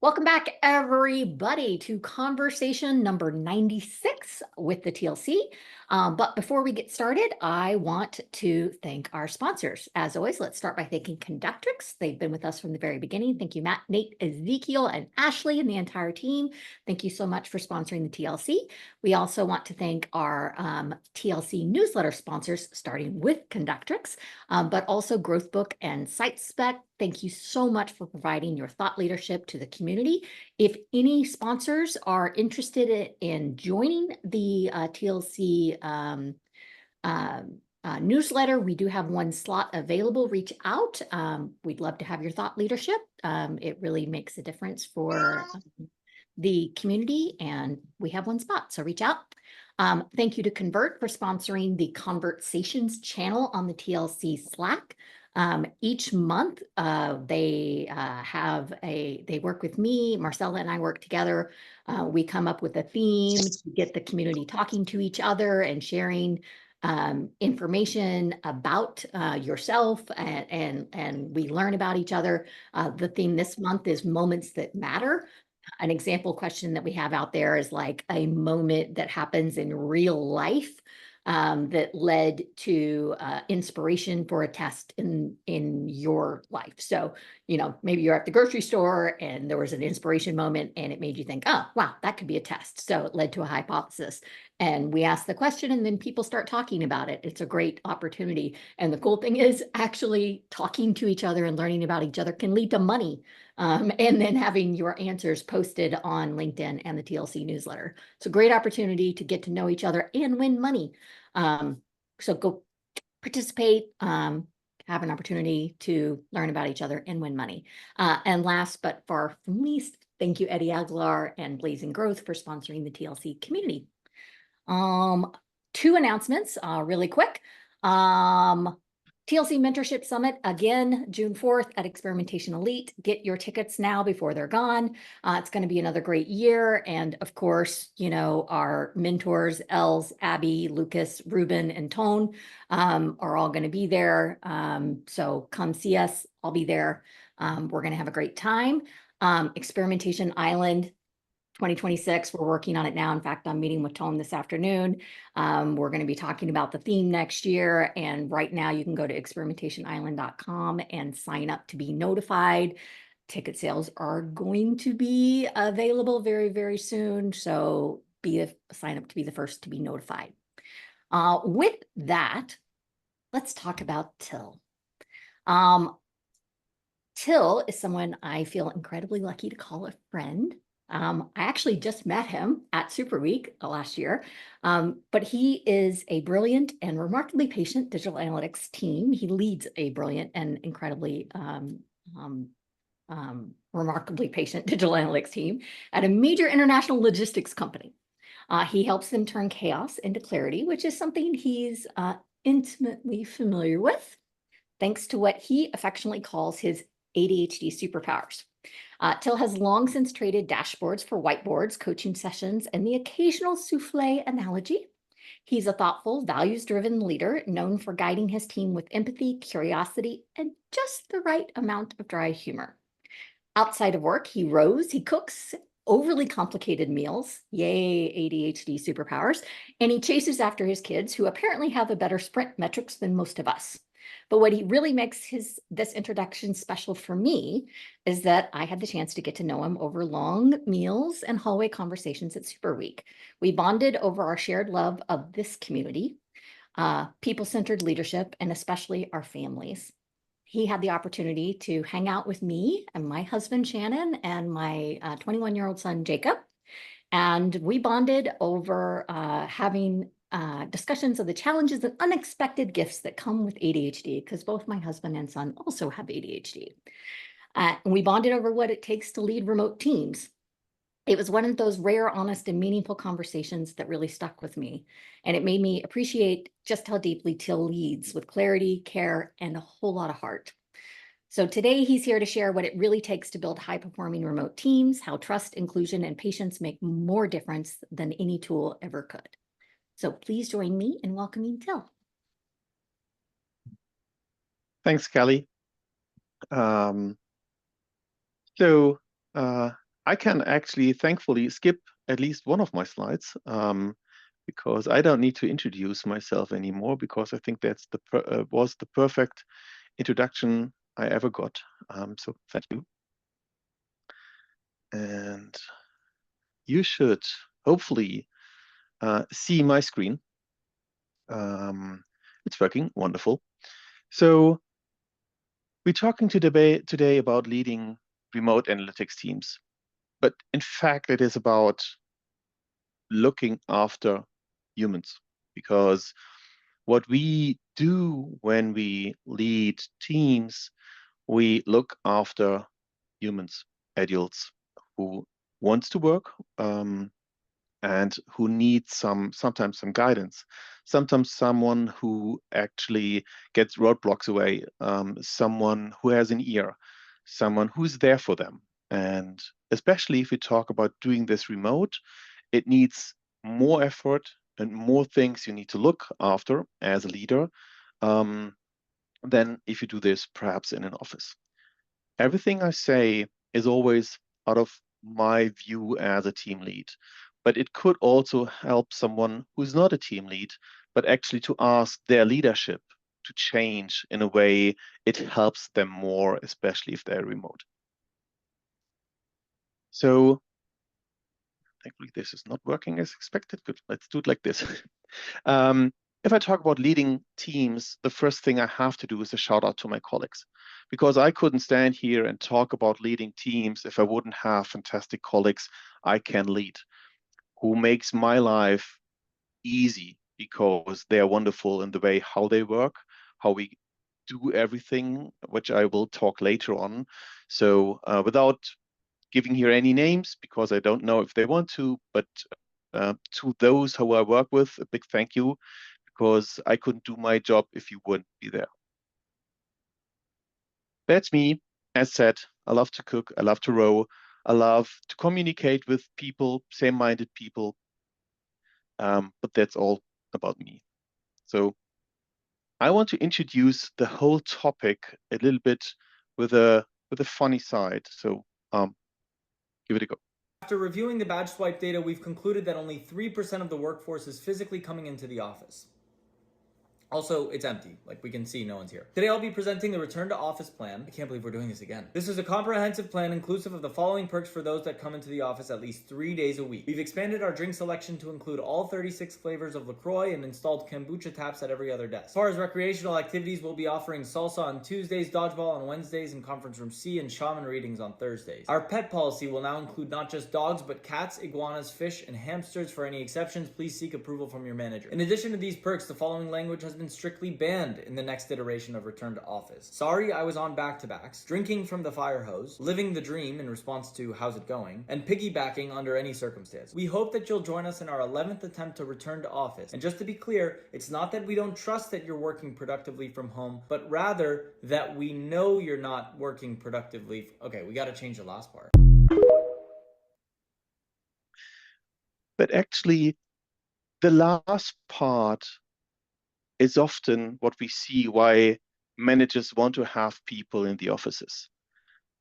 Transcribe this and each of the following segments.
Welcome back, everybody, to conversation number 96 with the TLC. But before we get started, I want to thank our sponsors. As always, let's start by thanking Conductrix. They've been with us from the very beginning. Thank you, Matt, Nate, Ezekiel, and Ashley, and the entire team. Thank you so much for sponsoring the TLC. We also want to thank our TLC newsletter sponsors, starting with Conductrix, but also Growthbook and SiteSpec. Thank you so much for providing your thought leadership to the community. If any sponsors are interested in joining the TLC newsletter, we do have one slot available. Reach out. We'd love to have your thought leadership. It really makes a difference for the community, and we have one spot, so reach out. Thank you to Convert for sponsoring the Conversations channel on the TLC Slack. Each month, they work with me, Marcella and I work together. We come up with a theme to get the community talking to each other and sharing information about yourself, and we learn about each other. The theme this month is Moments That Matter. An example question that we have out there is like a moment that happens in real life that led to inspiration for a test in your life. So, maybe you're at the grocery store and there was an inspiration moment and it made you think, oh, wow, that could be a test. So it led to a hypothesis. And we ask the question and then people start talking about it. It's a great opportunity. And the cool thing is actually talking to each other and learning about each other can lead to money. And then having your answers posted on LinkedIn and the TLC newsletter. It's a great opportunity to get to know each other and win money. So go participate, have an opportunity to learn about each other and win money. And last but far from least, thank you, Eddie Aguilar and Blazing Growth for sponsoring the TLC community. Two announcements really quick. TLC Mentorship Summit, again, June 4th at Experimentation Elite. Get your tickets now before they're gone. It's going to be another great year. And of course, our mentors, Els, Abby, Lucas, Ruben, and Tone are all going to be there. So come see us. I'll be there. We're going to have a great time. Experimentation Island 2026, we're working on it now. In fact, I'm meeting with Tone this afternoon. We're going to be talking about the theme next year. And right now you can go to experimentationisland.com and sign up to be notified. Ticket sales are going to be available very, very soon. So sign up to be the first to be notified. With that, let's talk about Till. Till is someone I feel incredibly lucky to call a friend. I actually just met him at Super Week last year, but he is a brilliant and remarkably patient digital analytics team. He leads a brilliant and incredibly remarkably patient digital analytics team at a major international logistics company. He helps them turn chaos into clarity, which is something he's intimately familiar with, thanks to what he affectionately calls his ADHD superpowers. Till has long since traded dashboards for whiteboards, coaching sessions, and the occasional souffle analogy. He's a thoughtful, values-driven leader known for guiding his team with empathy, curiosity, and just the right amount of dry humor. Outside of work, he rows, he cooks overly complicated meals, yay, ADHD superpowers, and he chases after his kids who apparently have a better sprint metrics than most of us. But what he really makes this introduction special for me is that I had the chance to get to know him over long meals and hallway conversations at Super Week. We bonded over our shared love of this community, people-centered leadership, and especially our families. He had the opportunity to hang out with me and my husband, Shannon, and my 21-year-old son, Jacob. And we bonded over having discussions of the challenges and unexpected gifts that come with ADHD, because both my husband and son also have ADHD. And we bonded over what it takes to lead remote teams. It was one of those rare, honest, and meaningful conversations that really stuck with me. And it made me appreciate just how deeply Till leads, with clarity, care, and a whole lot of heart. So today he's here to share what it really takes to build high-performing remote teams, how trust, inclusion, and patience make more difference than any tool ever could. So please join me in welcoming Till. Thanks, Kelly. So I can actually thankfully skip at least one of my slides because I don't need to introduce myself anymore because I think that's was the perfect introduction I ever got. So thank you. And you should hopefully see my screen. It's working, wonderful. So we're talking today about leading remote analytics teams, but in fact, it is about looking after humans because what we do when we lead teams, we look after humans, adults who wants to work, and who needs sometimes some guidance, sometimes someone who actually gets roadblocks away, someone who has an ear, someone who's there for them. And especially if we talk about doing this remote, it needs more effort and more things you need to look after as a leader than if you do this perhaps in an office. Everything I say is always out of my view as a team lead, but it could also help someone who's not a team lead, but actually to ask their leadership to change in a way it helps them more, especially if they're remote. So thankfully this is not working as expected. Good, let's do it like this. If I talk about leading teams, the first thing I have to do is a shout out to my colleagues, because I couldn't stand here and talk about leading teams if I wouldn't have fantastic colleagues I can lead, who makes my life easy because they are wonderful in the way how they work, how we do everything, which I will talk later on. So without giving here any names, because I don't know if they want to, but to those who I work with, a big thank you, because I couldn't do my job if you wouldn't be there. That's me. As said, I love to cook, I love to row, I love to communicate with people, same-minded people, but that's all about me. So I want to introduce the whole topic a little bit with a funny side. So give it a go. After reviewing the badge swipe data, we've concluded that only 3% of the workforce is physically coming into the office. Also, it's empty. Like, we can see no one's here. Today I'll be presenting the return to office plan. I can't believe we're doing this again. This is a comprehensive plan inclusive of the following perks for those that come into the office at least 3 days a week. We've expanded our drink selection to include all 36 flavors of LaCroix and installed kombucha taps at every other desk. As far as recreational activities, we'll be offering salsa on Tuesdays, dodgeball on Wednesdays, and conference room C and shaman readings on Thursdays. Our pet policy will now include not just dogs, but cats, iguanas, fish, and hamsters. For any exceptions, please seek approval from your manager. In addition to these perks, the following language has been strictly banned in the next iteration of Return to Office. Sorry I was on back-to-backs, drinking from the fire hose, living the dream in response to how's it going, and piggybacking under any circumstance. We hope that you'll join us in our 11th attempt to return to office. And just to be clear, it's not that we don't trust that you're working productively from home, but rather that we know you're not working productively. Okay, we gotta change the last part. But actually, the last part is often what we see why managers want to have people in the offices,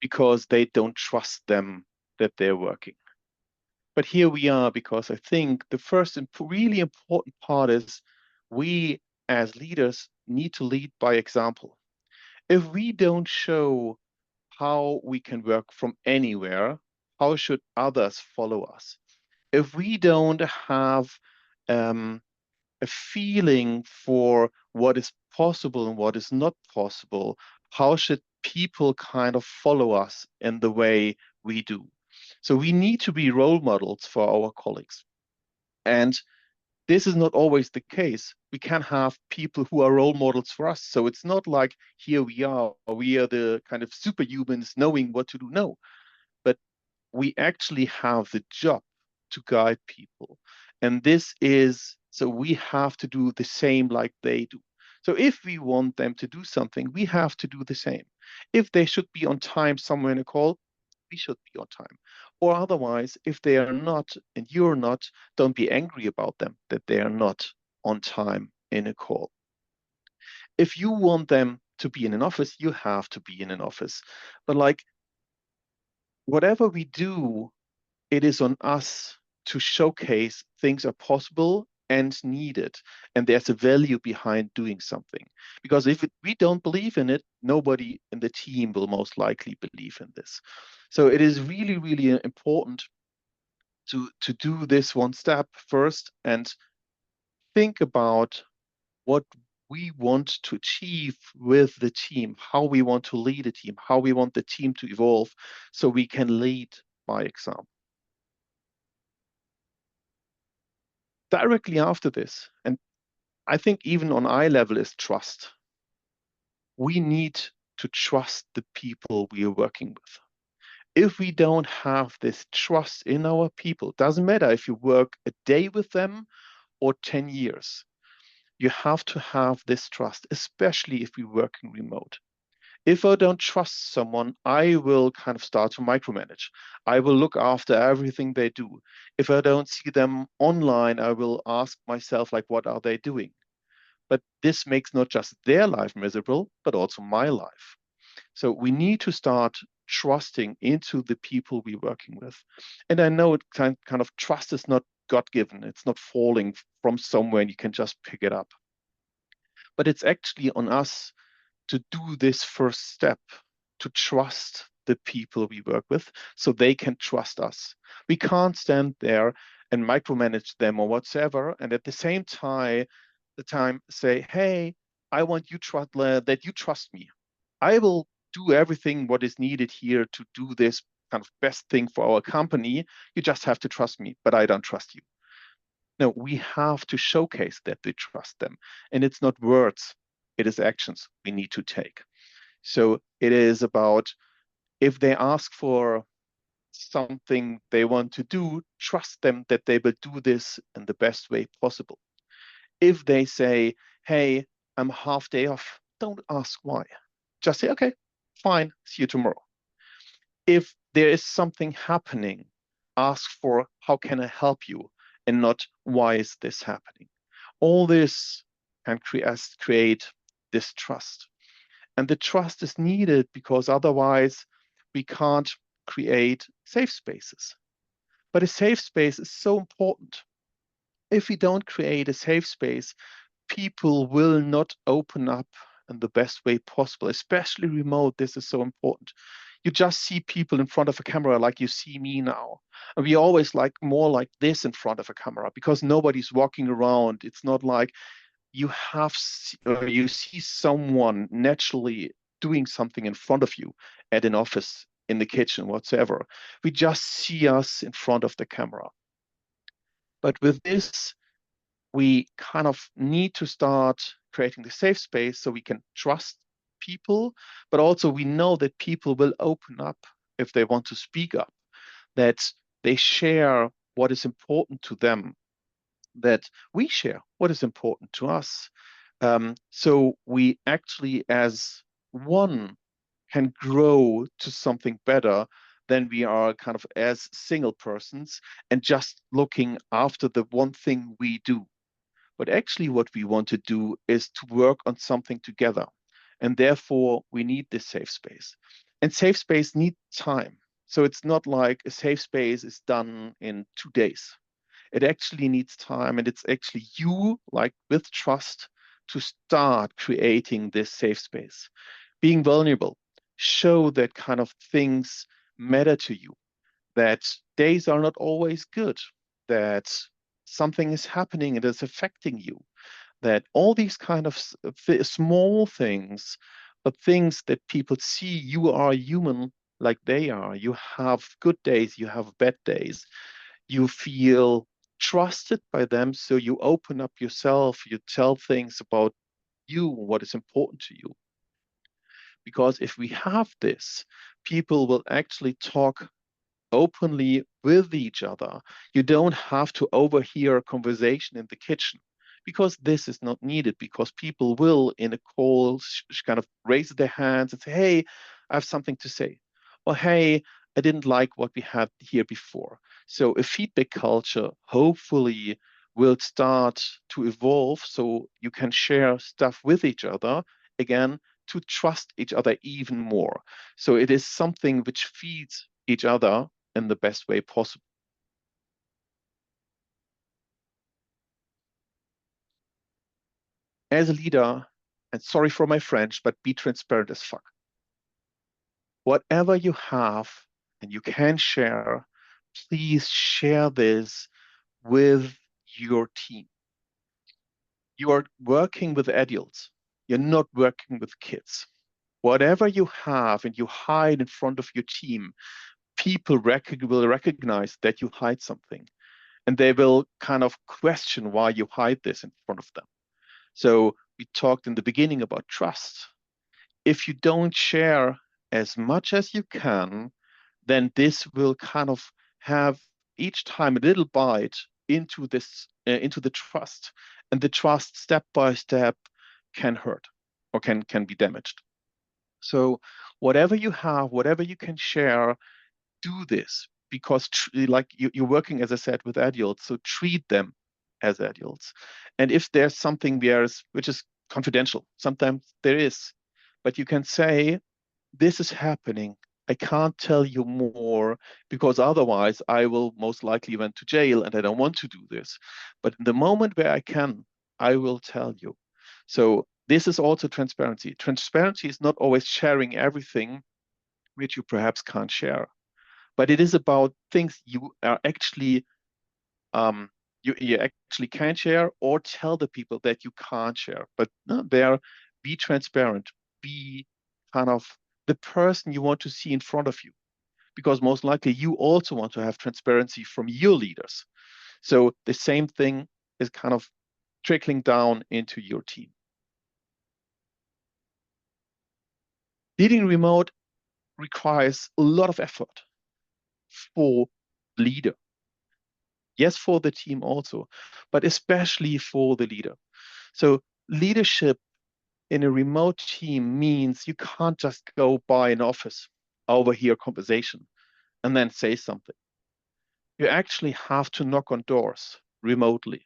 because they don't trust them that they're working. But here we are, because I think the first really important part is we as leaders need to lead by example. If we don't show how we can work from anywhere, how should others follow us? If we don't have um, a feeling for what is possible and what is not possible, how should people kind of follow us in the way we do? So we need to be role models for our colleagues. And this is not always the case. We can have people who are role models for us. So it's not like here we are the kind of superhumans knowing what to do. No, but we actually have the job to guide people. And this is, so we have to do the same like they do. So if we want them to do something, we have to do the same. If they should be on time somewhere in a call, we should be on time. Or otherwise, if they are not and you're not, don't be angry about them that they are not on time in a call. If you want them to be in an office, you have to be in an office. But like whatever we do it is on us to showcase things are possible and needed, and there's a value behind doing something. Because if we don't believe in it, nobody in the team will most likely believe in this. So it is really, really important to do this one step first and think about what we want to achieve with the team, how we want to lead a team, how we want the team to evolve, so we can lead by example. Directly after this, and I think even on eye level, is trust. We need to trust the people we are working with. If we don't have this trust in our people, doesn't matter if you work a day with them or 10 years, you have to have this trust, especially if we're working remote. If I don't trust someone, I will kind of start to micromanage. I will look after everything they do. If I don't see them online, I will ask myself, like, what are they doing? But this makes not just their life miserable, but also my life. So we need to start trusting into the people we're working with. And I know it kind of trust is not God-given. It's not falling from somewhere and you can just pick it up. But it's actually on us to do this first step, to trust the people we work with so they can trust us. We can't stand there and micromanage them or whatsoever, and at the same time say, hey, I want you that you trust me. I will do everything what is needed here to do this kind of best thing for our company. You just have to trust me, but I don't trust you. No, we have to showcase that we trust them. And it's not words, it is actions we need to take. So it is about, if they ask for something they want to do, trust them that they will do this in the best way possible. If they say, hey, I'm half day off, don't ask why. Just say, okay, fine, see you tomorrow. If there is something happening, ask for, how can I help you? And not, why is this happening? All this can create this trust. And the trust is needed because otherwise we can't create safe spaces. But a safe space is so important. If we don't create a safe space, people will not open up in the best way possible, especially remote. This is so important. You just see people in front of a camera like you see me now. And we always like more like this in front of a camera because nobody's walking around. It's not like you you see someone naturally doing something in front of you at an office, in the kitchen, whatsoever. We just see us in front of the camera. But with this, we kind of need to start creating the safe space so we can trust people, but also we know that people will open up if they want to speak up, that they share what is important to them, that we share what is important to us. So we actually, as one, can grow to something better than we are kind of as single persons and just looking after the one thing we do. But actually what we want to do is to work on something together. And therefore we need this safe space. And safe space needs time. So it's not like a safe space is done in 2 days. It actually needs time, and it's actually you, like with trust, to start creating this safe space. Being vulnerable, show that kind of things matter to you, that days are not always good, that something is happening and it's affecting you, that all these kind of small things, but things that people see you are human like they are. You have good days, you have bad days. You feel trusted by them, so you open up yourself, you tell things about you, what is important to you. Because if we have this, people will actually talk openly with each other. You don't have to overhear a conversation in the kitchen because this is not needed, because people will in a call kind of raise their hands and say, hey, I have something to say. Or, hey, I didn't like what we had here before. So a feedback culture hopefully will start to evolve so you can share stuff with each other, again, to trust each other even more. So it is something which feeds each other in the best way possible. as a leader, and sorry for my French, but be transparent as fuck. Whatever you have and you can share, please share this with your team. You are working with adults. You're not working with kids. Whatever you have and you hide in front of your team, people will recognize that you hide something, and they will kind of question why you hide this in front of them. So we talked in the beginning about trust. If you don't share as much as you can, then this will kind of have each time a little bite into this into the trust, and the trust step by step can hurt or can be damaged. So whatever you have, whatever you can share, do this, because like you're working, as I said, with adults, so treat them as adults. And if there's something which is confidential, sometimes there is, but you can say, this is happening. I can't tell you more because otherwise I will most likely went to jail and I don't want to do this. But in the moment where I can, I will tell you. So this is also transparency. Transparency is not always sharing everything which you perhaps can't share, but it is about things you are actually you actually can share, or tell the people that you can't share. But no, be transparent, be kind of the person you want to see in front of you, because most likely you also want to have transparency from your leaders. So the same thing is kind of trickling down into your team. Leading remote requires a lot of effort for the leader. Yes, for the team also, but especially for the leader. So leadership in a remote team means you can't just go by an office, overhear conversation, and then say something. You actually have to knock on doors remotely.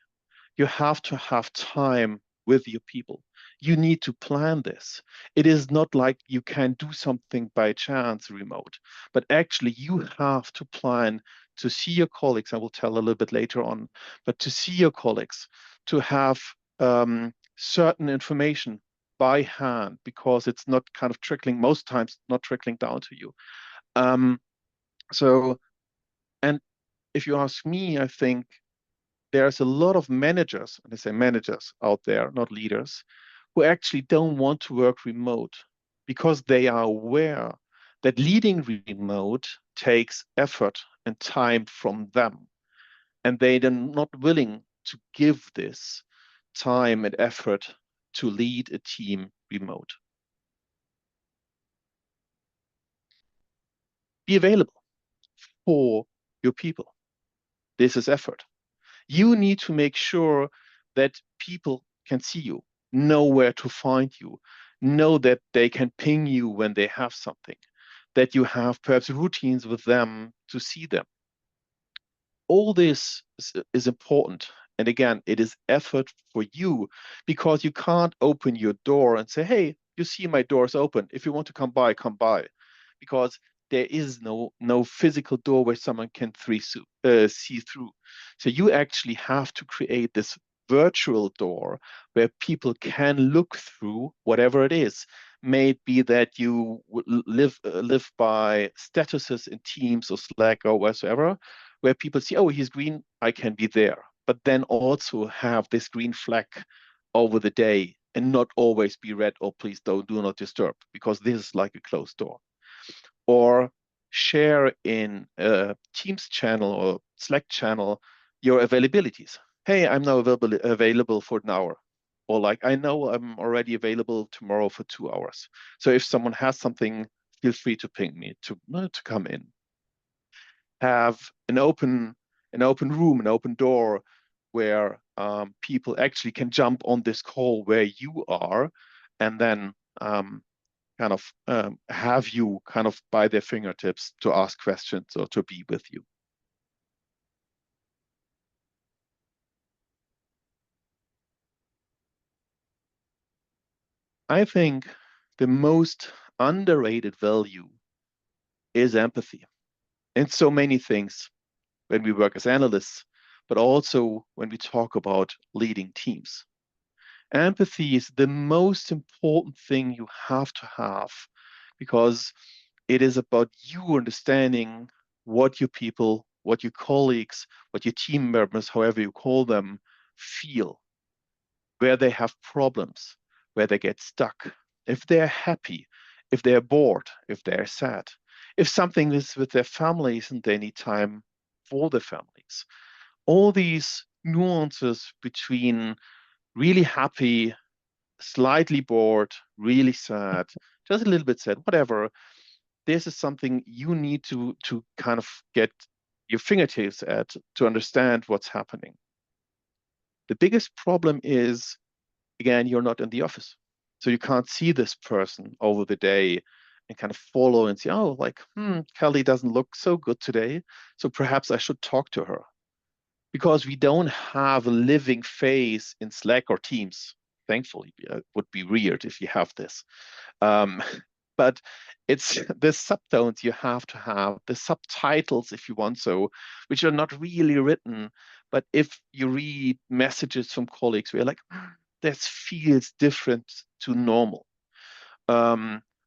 You have to have time with your people. You need to plan this. It is not like you can do something by chance remote, but actually you have to plan to see your colleagues. I will tell a little bit later on, but to see your colleagues, to have certain information by hand, because it's not kind of trickling, most times not trickling down to you. Um, so, and if you ask me, I think there's a lot of managers, and I say managers out there, not leaders, who actually don't want to work remote because they are aware that leading remote takes effort and time from them. And they are not willing to give this time and effort to lead a team remote. Be available for your people. This is effort. You need to make sure that people can see you, know where to find you, know that they can ping you when they have something, that you have perhaps routines with them to see them. All this is important. And again, it is effort for you, because you can't open your door and say, hey, you see my door's open. If you want to come by, come by. Because there is no physical door where someone can see through. So you actually have to create this virtual door where people can look through whatever it is. May it be that you live by statuses in Teams or Slack or whatsoever, where people see, oh, he's green, I can be there. But then also have this green flag over the day and not always be red, or please do not disturb, because this is like a closed door. Or share in a Teams channel or Slack channel your availabilities. Hey, I'm now available for an hour. Or like, I know I'm already available tomorrow for 2 hours. So if someone has something, feel free to ping me to come in. Have an open room, an open door, where people actually can jump on this call where you are, and then kind of have you kind of by their fingertips to ask questions or to be with you. I think the most underrated value is empathy in so many things when we work as analysts, but also when we talk about leading teams. Empathy is the most important thing you have to have, because it is about you understanding what your people, what your colleagues, what your team members, however you call them, feel, where they have problems, where they get stuck, if they're happy, if they're bored, if they're sad, if something is with their families and they need time for their families. All these nuances between really happy, slightly bored, really sad, just a little bit sad, whatever. This is something you need to kind of get your fingertips at to understand what's happening. The biggest problem is, again, you're not in the office. So you can't see this person over the day and kind of follow and say, oh, like, Kelly doesn't look so good today, so perhaps I should talk to her. Because we don't have a living face in Slack or Teams. Thankfully, it would be weird if you have this. But it's the subtones you have to have, the subtitles, if you want so, which are not really written. But if you read messages from colleagues, we're like, this feels different to normal.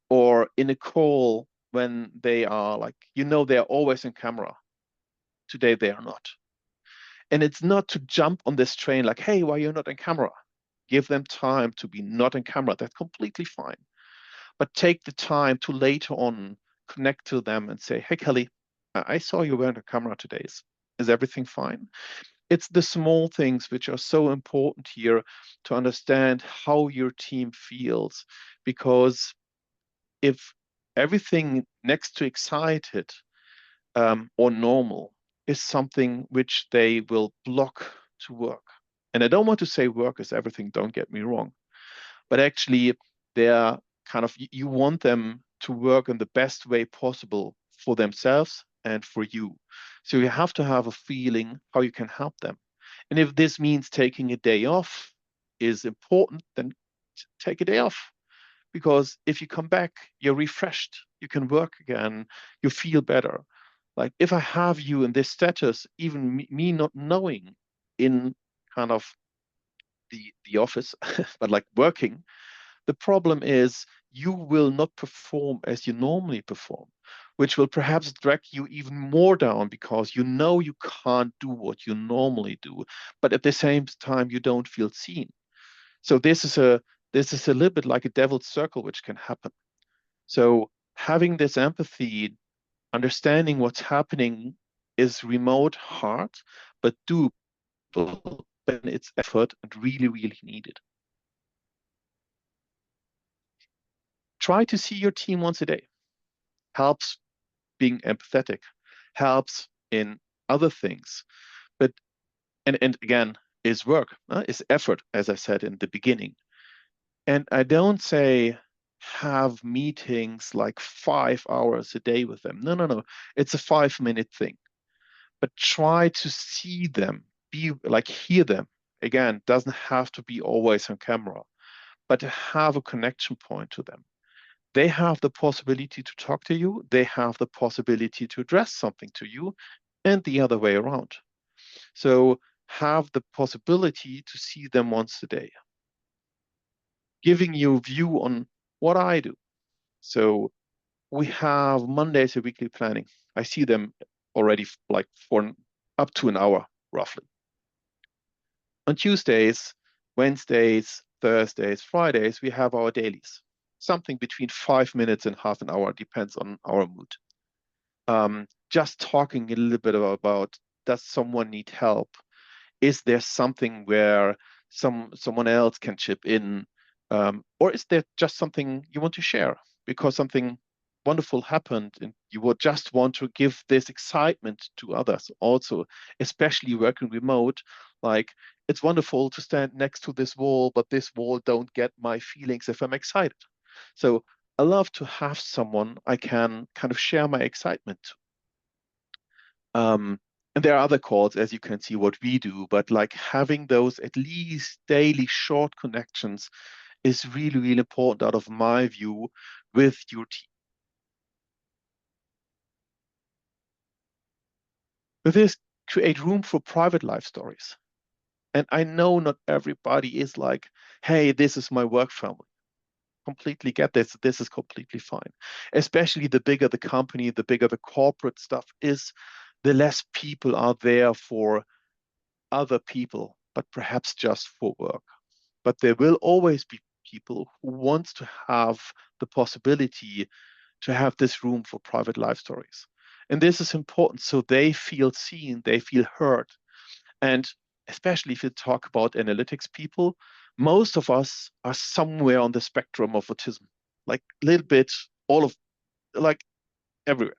Or in a call when they are like, they're always on camera. Today they are not. And it's not to jump on this train like, hey, why you're not on camera? Give them time to be not on camera. That's completely fine. But take the time to later on connect to them and say, hey, Kelly, I saw you weren't on camera today. Is everything fine? It's the small things which are so important here to understand how your team feels. Because if everything next to excited or normal is something which they will block to work. And I don't want to say work is everything, don't get me wrong, but actually they're kind of, you want them to work in the best way possible for themselves and for you. So you have to have a feeling how you can help them. And if this means taking a day off is important, then take a day off. Because if you come back, you're refreshed, you can work again, you feel better. Like if I have you in this status, even me not knowing in kind of the office, but like working, the problem is you will not perform as you normally perform, which will perhaps drag you even more down because you can't do what you normally do, but at the same time you don't feel seen. So this is a little bit like a devil's circle which can happen. So having this empathy, understanding what's happening is remote, hard, but doable, and it's effort and really, really needed. Try to see your team once a day. Helps being empathetic, helps in other things. But and again, is work, is effort, as I said in the beginning. And I don't say have meetings like 5 hours a day with them. No, no, no. It's a 5-minute thing. But try to see them, be like hear them. Again, doesn't have to be always on camera, but to have a connection point to them. They have the possibility to talk to you. They have the possibility to address something to you, and the other way around. So have the possibility to see them once a day, giving you a view on what I do. So we have Mondays a weekly planning. I see them already like for up to an hour, roughly. On Tuesdays, Wednesdays, Thursdays, Fridays, we have our dailies. Something between 5 minutes and half an hour, depends on our mood. Just talking a little bit about does someone need help? Is there something where someone else can chip in? Or is there just something you want to share because something wonderful happened and you would just want to give this excitement to others also, especially working remote. Like it's wonderful to stand next to this wall, but this wall don't get my feelings if I'm excited. So I love to have someone I can kind of share my excitement to. And there are other calls, as you can see, what we do, but like having those at least daily short connections is really, really important out of my view with your team. With this, create room for private life stories. And I know not everybody is like, hey, this is my work family. Completely get this. This is completely fine. Especially the bigger the company, the bigger the corporate stuff is, the less people are there for other people, but perhaps just for work. But there will always be people who want to have the possibility to have this room for private life stories. And this is important so they feel seen, they feel heard. And especially if you talk about analytics people, most of us are somewhere on the spectrum of autism, like a little bit, all of, like everywhere.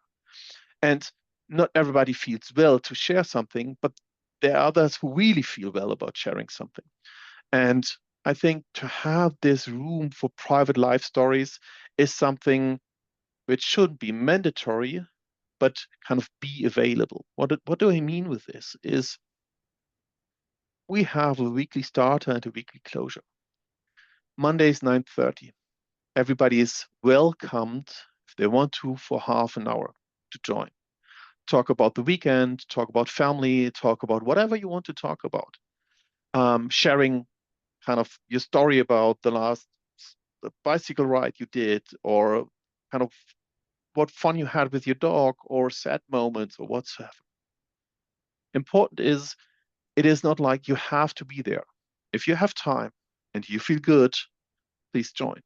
And not everybody feels well to share something, but there are others who really feel well about sharing something. And I think to have this room for private life stories is something which shouldn't be mandatory, but kind of be available. What do I mean with this? Is we have a weekly starter and a weekly closure. Mondays 9:30. Everybody is welcomed if they want to for half an hour to join. Talk about the weekend, talk about family, talk about whatever you want to talk about. Sharing kind of your story about the bicycle ride you did, or kind of what fun you had with your dog, or sad moments, or whatsoever. Important is it is not like you have to be there. If you have time and you feel good, please join.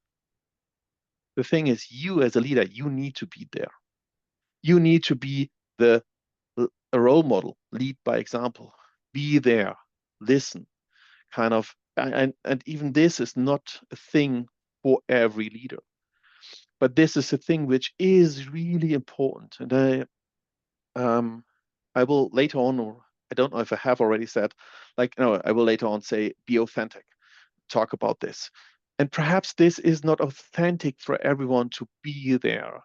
The thing is, you as a leader, you need to be there. You need to be the a role model, lead by example. Be there, listen, kind of, and even this is not a thing for every leader, but this is a thing which is really important. And I will later on, or I don't know if I have already said, like, no, I will later on say, be authentic, talk about this. And perhaps this is not authentic for everyone to be there,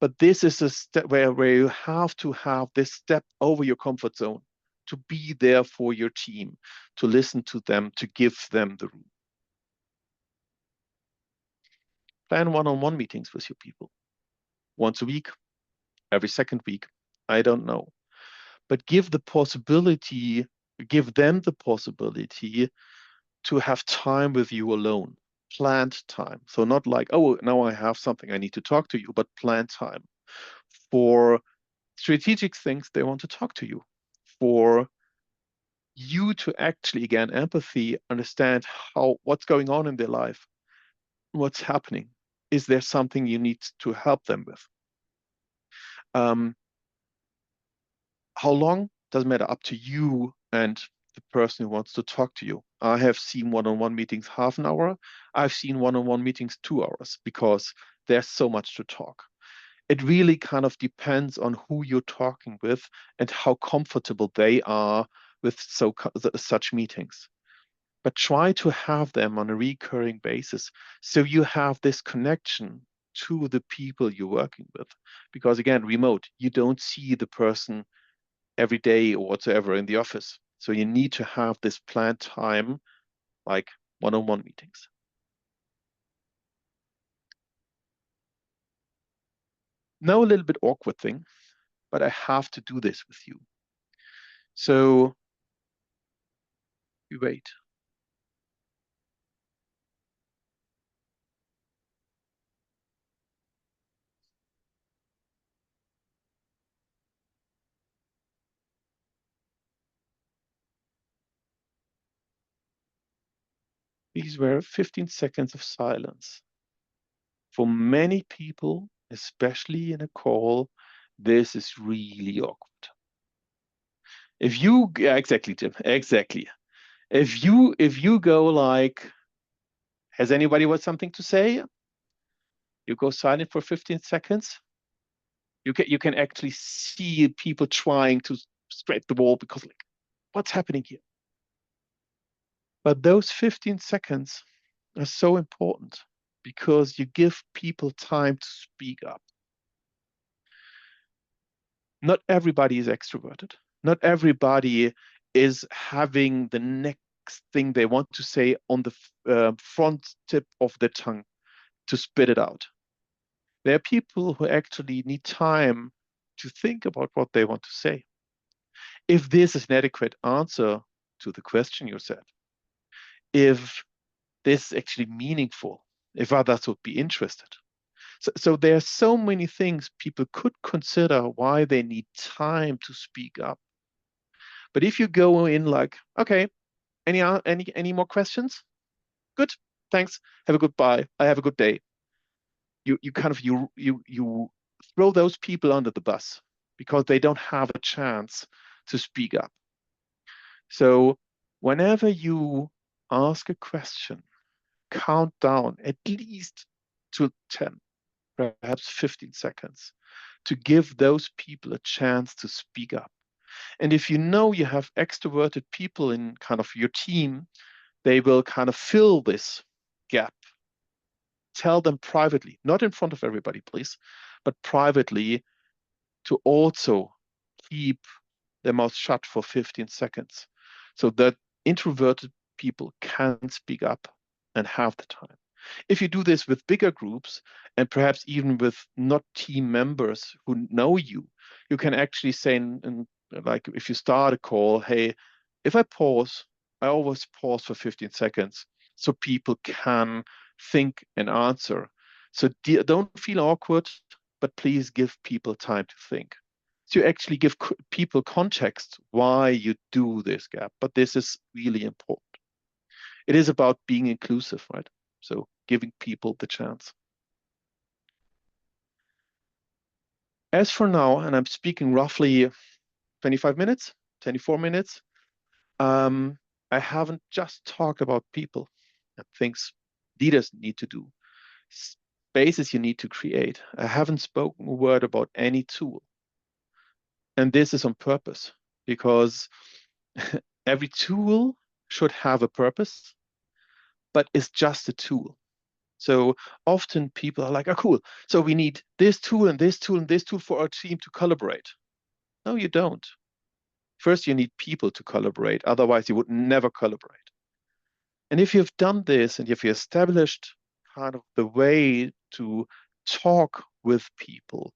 but this is a step where you have to have this step over your comfort zone, to be there for your team, to listen to them, to give them the room. Plan one-on-one meetings with your people. Once a week, every second week, I don't know. But give them the possibility to have time with you alone, planned time. So not like, oh, now I have something I need to talk to you, but planned time for strategic things they want to talk to you, for you to actually, again, empathy, understand what's going on in their life, what's happening. Is there something you need to help them with? How long doesn't matter, up to you and the person who wants to talk to you. I have seen one-on-one meetings half an hour. I've seen one-on-one meetings 2 hours because there's so much to talk. It really kind of depends on who you're talking with and how comfortable they are with such meetings. But try to have them on a recurring basis so you have this connection to the people you're working with. Because again, remote, you don't see the person every day or whatsoever in the office. So you need to have this planned time, like one-on-one meetings. Now a little bit awkward thing, but I have to do this with you. So we wait. These were 15 seconds of silence. For many people, especially in a call, this is really awkward. Yeah, exactly, Jim, exactly. If you go like, has anybody got something to say? You go silent for 15 seconds. You can actually see people trying to scrape the wall because like, what's happening here? But those 15 seconds are so important because you give people time to speak up. Not everybody is extroverted. Not everybody is having the next thing they want to say on the front tip of the tongue to spit it out. There are people who actually need time to think about what they want to say. If this is an adequate answer to the question you said, if this is actually meaningful, if others would be interested. So there are so many things people could consider why they need time to speak up. But if you go in like, okay, any more questions? Good, thanks. Have a good bye. I have a good day. You kind of you throw those people under the bus because they don't have a chance to speak up. So whenever you ask a question, count down at least to 10, perhaps 15 seconds to give those people a chance to speak up. And if you know you have extroverted people in kind of your team, they will kind of fill this gap. Tell them privately, not in front of everybody, please, but privately to also keep their mouth shut for 15 seconds so that introverted people can speak up and have the time. If you do this with bigger groups and perhaps even with not team members who know you, you can actually say, like if you start a call, hey, if I pause, I always pause for 15 seconds so people can think and answer. So don't feel awkward, but please give people time to think. So you actually give people context why you do this gap, but this is really important. It is about being inclusive, right? So giving people the chance. As for now, and I'm speaking roughly 25 minutes, 24 minutes, I haven't just talked about people and things leaders need to do, spaces you need to create. I haven't spoken a word about any tool. And this is on purpose because every tool should have a purpose, but it's just a tool. So often people are like, oh, cool. So we need this tool and this tool and this tool for our team to collaborate. No, you don't. First, you need people to collaborate. Otherwise, you would never collaborate. And if you've done this and if you established kind of the way to talk with people,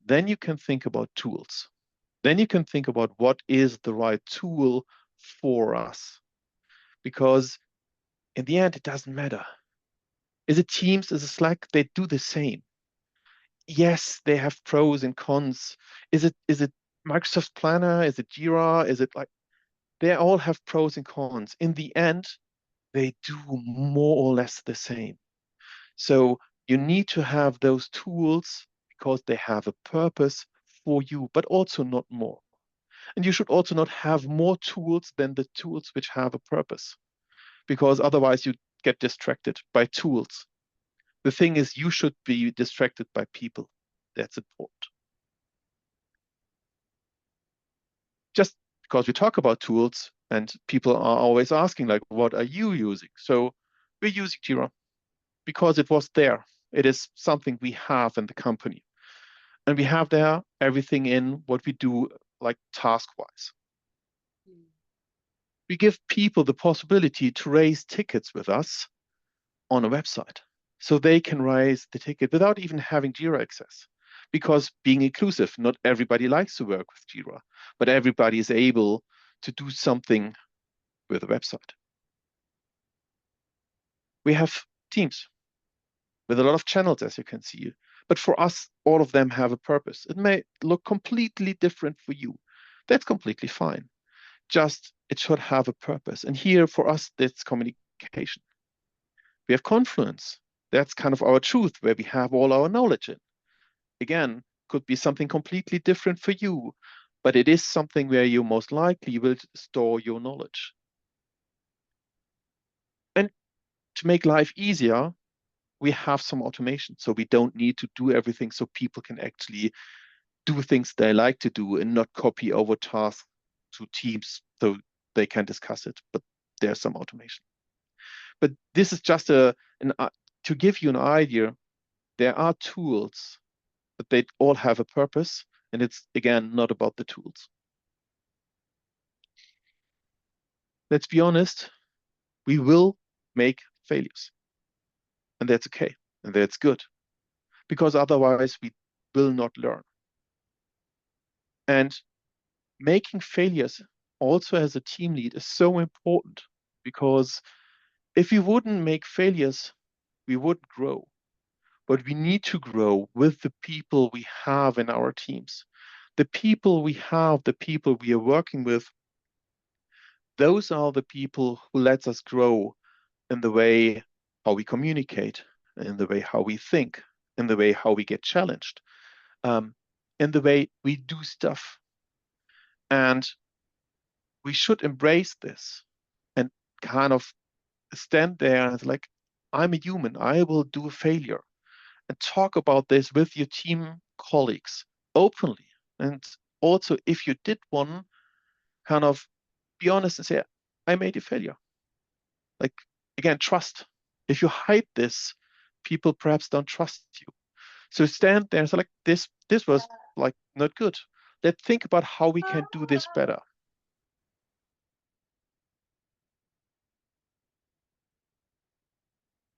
then you can think about tools. Then you can think about what is the right tool for us. Because in the end, it doesn't matter. Is it Teams, is it Slack? They do the same. Yes, they have pros and cons. Is it Microsoft Planner? Is it Jira? Is it like they all have pros and cons. In the end, they do more or less the same. So you need to have those tools because they have a purpose for you, but also not more. And you should also not have more tools than the tools which have a purpose, because otherwise you get distracted by tools. The thing is, you should be distracted by people. That's important. Just because we talk about tools and people are always asking, like, what are you using? So we're using Jira because it was there. It is something we have in the company. And we have there everything in what we do, like task-wise. We give people the possibility to raise tickets with us on a website. So they can raise the ticket without even having Jira access. Because being inclusive, not everybody likes to work with Jira, but everybody is able to do something with a website. We have teams with a lot of channels, as you can see. But for us, all of them have a purpose. It may look completely different for you. That's completely fine. Just it should have a purpose. And here for us, that's communication. We have Confluence. That's kind of our truth, where we have all our knowledge in. Again, could be something completely different for you, but it is something where you most likely will store your knowledge. And to make life easier, we have some automation. So we don't need to do everything so people can actually do things they like to do and not copy over tasks to teams so they can discuss it. But there's some automation. But this is just to give you an idea. There are tools, but they all have a purpose. And it's, again, not about the tools. Let's be honest, we will make failures. And that's okay. And that's good. Because otherwise we will not learn. And making failures also as a team lead is so important, because if we wouldn't make failures, we wouldn't grow. But we need to grow with the people we have in our teams. The people we have, the people we are working with, those are the people who let us grow in the way how we communicate, in the way how we think, in the way how we get challenged, um, in the way we do stuff. And we should embrace this and kind of stand there and like, I'm a human, I will do a failure, and talk about this with your team colleagues openly. And also, if you did one, kind of be honest and say, I made a failure. Like, again, trust. If you hide this, people perhaps don't trust you. So stand there and say, like, this was like not good. Let's think about how we can do this better.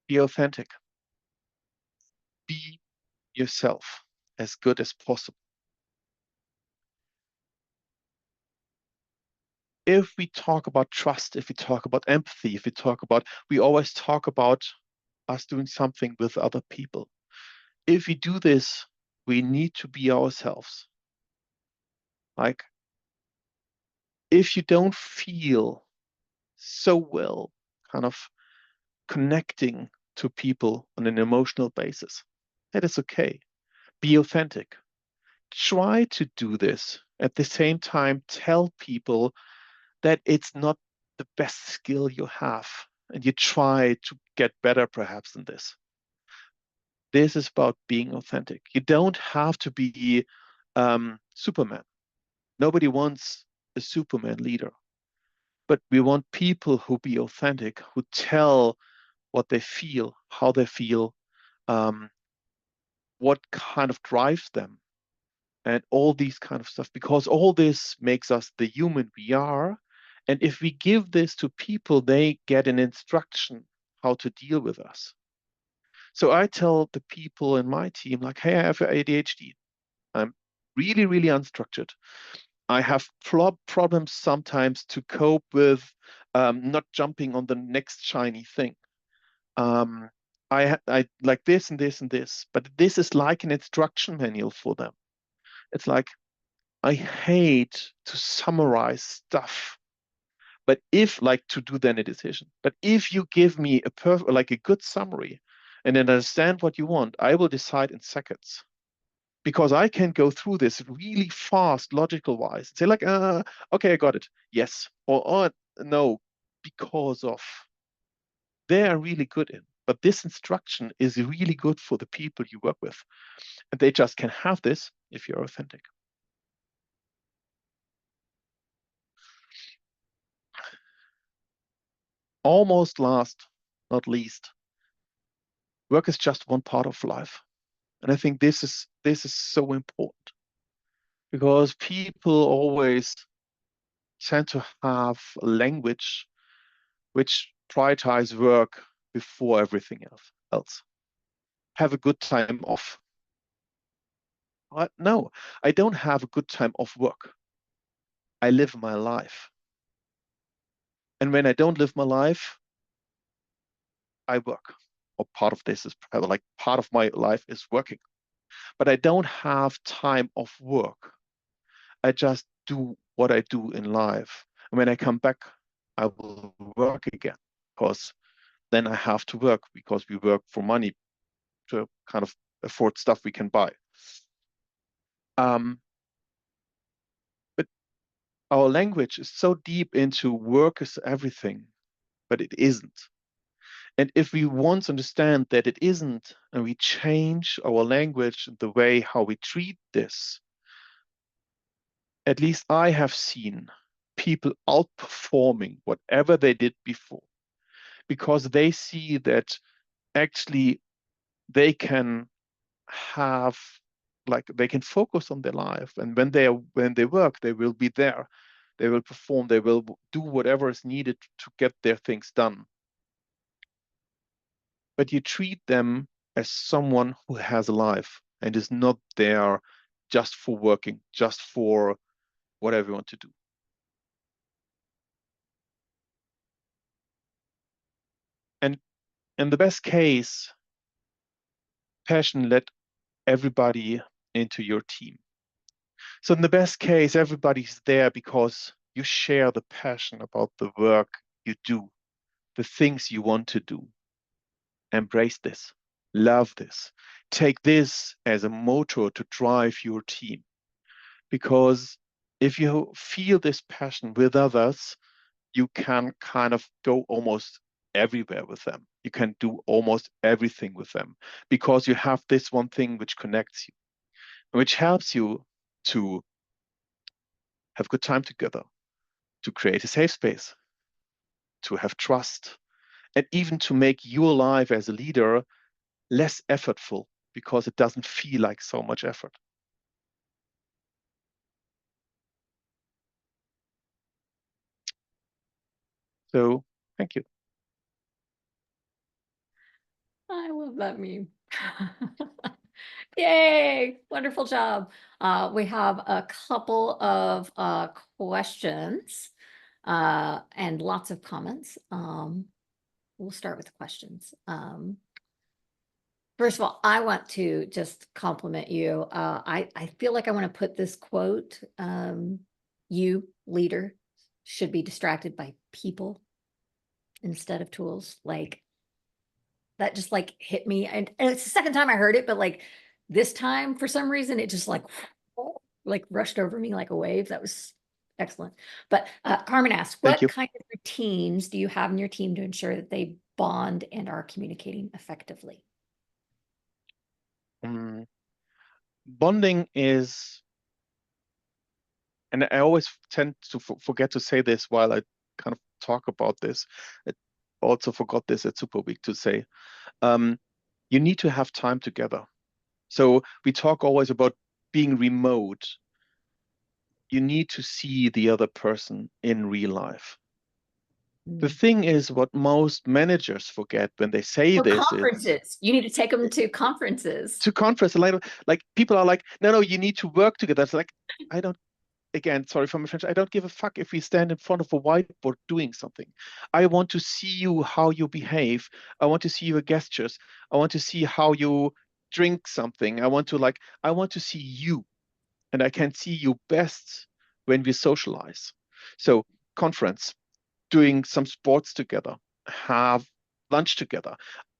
Be authentic. Be yourself as good as possible. If we talk about trust, if we talk about empathy, if we talk about, we always talk about us doing something with other people. If we do this, we need to be ourselves. Like, if you don't feel so well, kind of connecting to people on an emotional basis, that is okay. Be authentic. Try to do this. At the same time, tell people that it's not the best skill you have, and you try to get better perhaps in this. This is about being authentic. You don't have to be Superman. Nobody wants a Superman leader, but we want people who be authentic, who tell what they feel, how they feel, um, what kind of drives them, and all these kind of stuff, because all this makes us the human we are. And if we give this to people, they get an instruction how to deal with us. So I tell the people in my team, like, hey, I have ADHD. I'm really, really unstructured. I have problems sometimes to cope with not jumping on the next shiny thing. Um, I like this and this and this, but this is like an instruction manual for them. It's like, I hate to summarize stuff, but if like to do then a decision, but if you give me a perfect, like a good summary and then understand what you want, I will decide in seconds, because I can go through this really fast, logical wise, say like, okay, I got it. Yes. Or, oh, no, because of, they are really good in. But this instruction is really good for the people you work with. And they just can have this if you're authentic. Almost last, not least, work is just one part of life. And I think this is so important, because people always tend to have a language which prioritize work before everything else. Have a good time off. No, I don't have a good time off work. I live my life. And when I don't live my life, I work. Or part of this is like part of my life is working. But I don't have time off work. I just do what I do in life. And when I come back, I will work again, because then I have to work, because we work for money to kind of afford stuff we can buy. But our language is so deep into work is everything, but it isn't. And if we want to understand that it isn't, and we change our language, the way how we treat this, at least I have seen people outperforming whatever they did before, because they see that actually they can have, like, they can focus on their life, and when they work, they will be there, they will perform, they will do whatever is needed to get their things done. But you treat them as someone who has a life and is not there just for working, just for whatever you want to do. in the best case, passion let everybody into your team. So in the best case, everybody's there because you share the passion about the work you do, the things you want to do. Embrace this, love this, take this as a motor to drive your team. Because if you feel this passion with others, you can kind of go almost everywhere with them. You can do almost everything with them because you have this one thing which connects you, which helps you to have good time together, to create a safe space, to have trust, and even to make your life as a leader less effortful because it doesn't feel like so much effort. So thank you. I love that meme. Yay, wonderful job. We have a couple of questions and lots of comments. We'll start with the questions. First of all, I want to just compliment you. I feel like I want to put this quote, you, leader, should be distracted by people instead of tools. Like, that just like hit me. And it's the second time I heard it, but like this time, for some reason, it just like rushed over me like a wave. That was excellent. But Carmen asks, Thank what you. kind of routines do you have in your team to ensure that they bond and are communicating effectively? Bonding is, and I always tend to forget to say this while I kind of talk about this. I also forgot this at Super Week to say, you need to have time together. So we talk always about being remote. You need to see the other person in real life. The thing is, what most managers forget when they say So this conferences, you need to take them to conferences. to conference, like people are like, no, you need to work together. It's like, I don't, again, sorry for my French, I don't give a fuck if we stand in front of a whiteboard doing something. I want to see you, how you behave. I want to see your gestures. I want to see how you drink something. I want to see you. And I can see you best when we socialize. So conference, doing some sports together, have lunch together.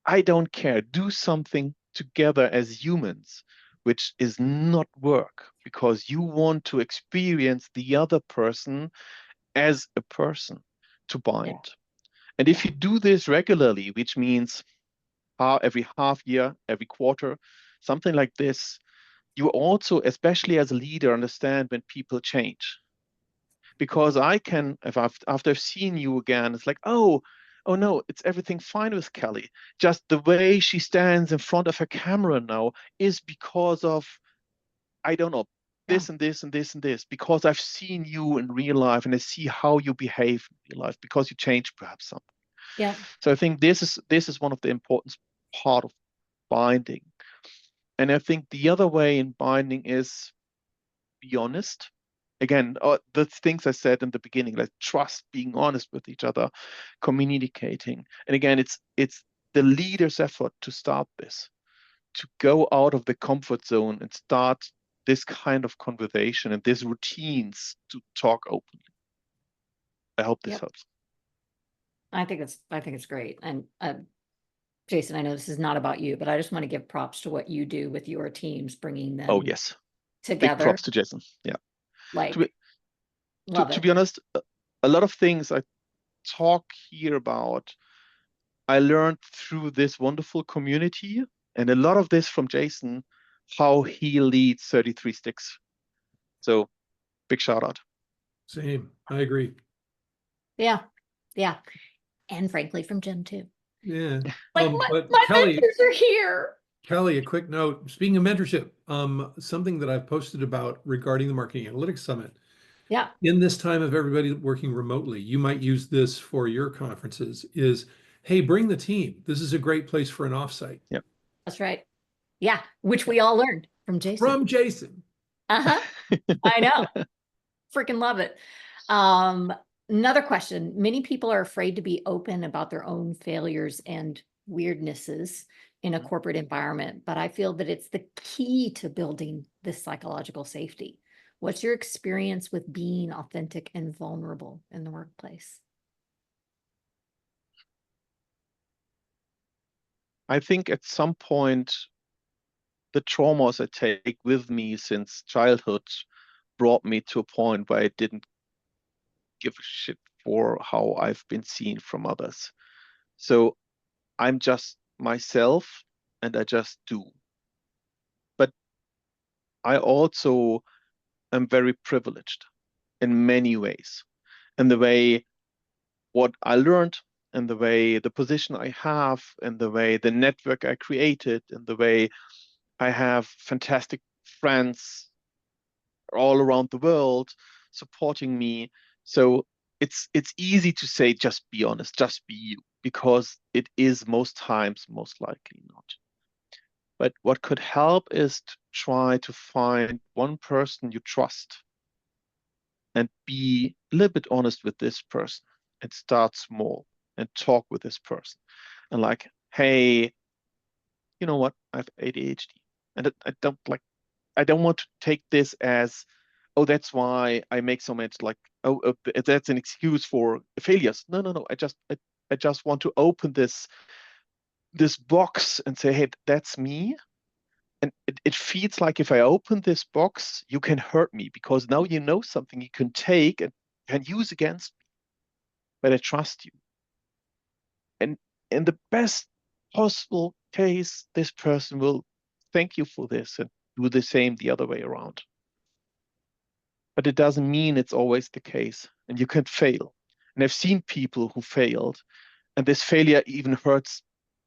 I don't care. Do something together as humans, which is not work, because you want to experience the other person as a person to bind. Yeah. And if you do this regularly, which means every half year, every quarter, something like this, you also, especially as a leader, understand when people change. Because I can, after I've seen you again, it's like, oh no, it's everything fine with Kelly. Just the way she stands in front of her camera now is because of, I don't know, this and this and this and this, because I've seen you in real life and I see how you behave in real life because you change perhaps something. Yeah. So I think this is one of the important part of binding. And I think the other way in binding is be honest. Again, the things I said in the beginning, like trust, being honest with each other, communicating. And again, it's the leader's effort to start this, to go out of the comfort zone and start this kind of conversation and these routines to talk openly. I hope this helps. I think it's great. And Jason, I know this is not about you, but I just want to give props to what you do with your teams, bringing them Oh yes, together. big props to Jason. Yeah, Like, to be honest, a lot of things I talk here about, I learned through this wonderful community, and a lot of this from Jason, how he leads 33 Sticks. So big shout out. Same. I agree. Yeah. And frankly, from Jim too. Yeah. Like But my Kelly, mentors are here. Kelly, a quick note. Speaking of mentorship, something that I've posted about regarding the Marketing Analytics Summit. Yeah. In this time of everybody working remotely, you might use this for your conferences is, hey, bring the team. This is a great place for an offsite. Yeah. That's right. Yeah. Which we all learned from Jason. From Jason. Uh-huh. I know. Freaking love it. Another question. Many people are afraid to be open about their own failures and weirdnesses in a corporate environment, but I feel that it's the key to building this psychological safety. What's your experience with being authentic and vulnerable in the workplace? I think at some point, the traumas I take with me since childhood brought me to a point where I didn't give a shit for how I've been seen from others. So I'm just myself and I just do. But I also am very privileged in many ways. In the way what I learned, in the way the position I have, in the way the network I created, in the way I have fantastic friends all around the world supporting me. So it's easy to say just be honest, just be you, because it is most times most likely not. But what could help is to try to find one person you trust and be a little bit honest with this person and start small and talk with this person. And like, hey, you know what? I have ADHD. And I don't want to take this as, oh, that's why I make so much like, oh, that's an excuse for failures. No, no, no. I just want to open this box and say, hey, that's me. And it feels like if I open this box, you can hurt me because now you know something you can take and can use against me. But I trust you. And in the best possible case, this person will thank you for this and do the same the other way around. But it doesn't mean it's always the case. And you can fail. And I've seen people who failed, and this failure even hurts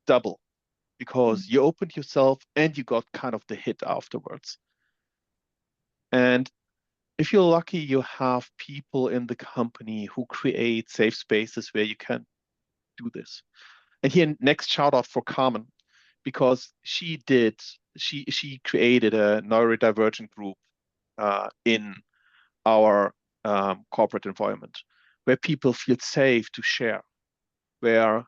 double because you opened yourself and you got kind of the hit afterwards. And if you're lucky, you have people in the company who create safe spaces where you can do this. And here, next shout out for Carmen, because she created a neurodivergent group in our corporate environment where people feel safe to share. Where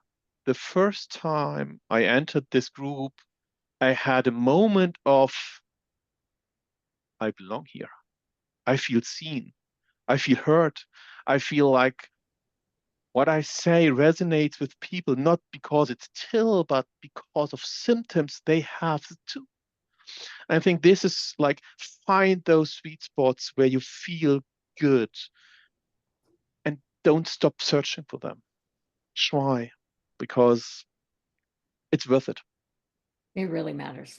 the first time I entered this group, I had a moment of, I belong here. I feel seen. I feel heard. I feel like what I say resonates with people, not because it's Till, but because of symptoms they have too. I think this is like, find those sweet spots where you feel good and don't stop searching for them. Try, because it's worth it. It really matters.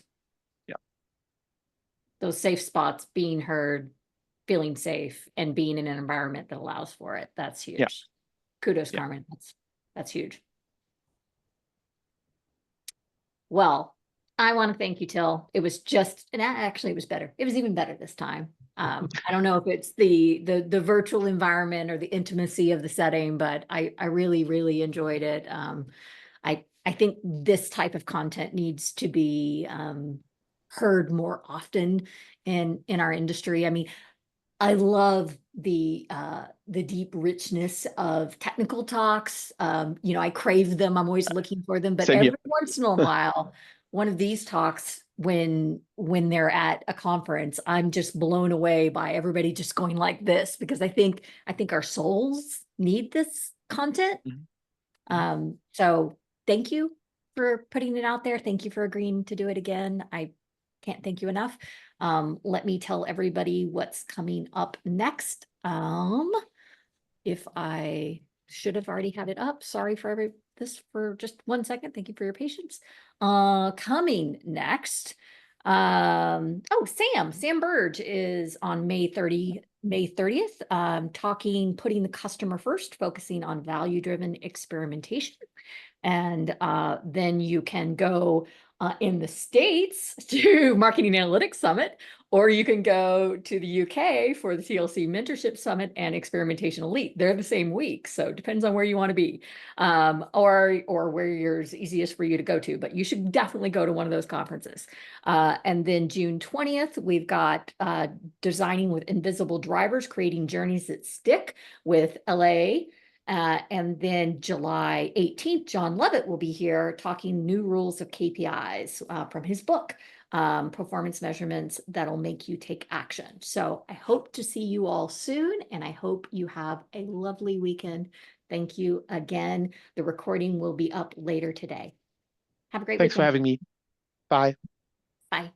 Yeah. Those safe spots, being heard, feeling safe, and being in an environment that allows for it. That's huge. Yeah. Kudos, Yeah. Carmen. That's huge. Well, I want to thank you, Till. It was just, and actually it was better. It was even better this time. I don't know if it's the virtual environment or the intimacy of the setting, but I really, really enjoyed it. I think this type of content needs to be heard more often in our industry. I mean, I love the deep richness of technical talks. I crave them. I'm always looking for them, but Same here. every once in a while, one of these talks, when they're at a conference, I'm just blown away by everybody just going like this, because I think our souls need this content. So thank you for putting it out there. Thank you for agreeing to do it again. I can't thank you enough. Let me tell everybody what's coming up next. If I should have already had it up, sorry for this for just 1 second. Thank you for your patience. Coming next, Sam Burge is on May 30th, putting the customer first, focusing on value-driven experimentation. And then you can go in the States to Marketing Analytics Summit, or you can go to the UK for the TLC Mentorship Summit and Experimentation Elite. They're the same week, so it depends on where you want to be, or where yours easiest for you to go to. But you should definitely go to one of those conferences. And then June 20th, we've got Designing with Invisible Drivers, Creating Journeys That Stick with LA And then July 18th, John Lovett will be here talking new rules of KPIs from his book, Performance Measurements That'll Make You Take Action. So I hope to see you all soon, and I hope you have a lovely weekend. Thank you again. The recording will be up later today. Have a great Thanks for weekend. having me. Bye. Bye.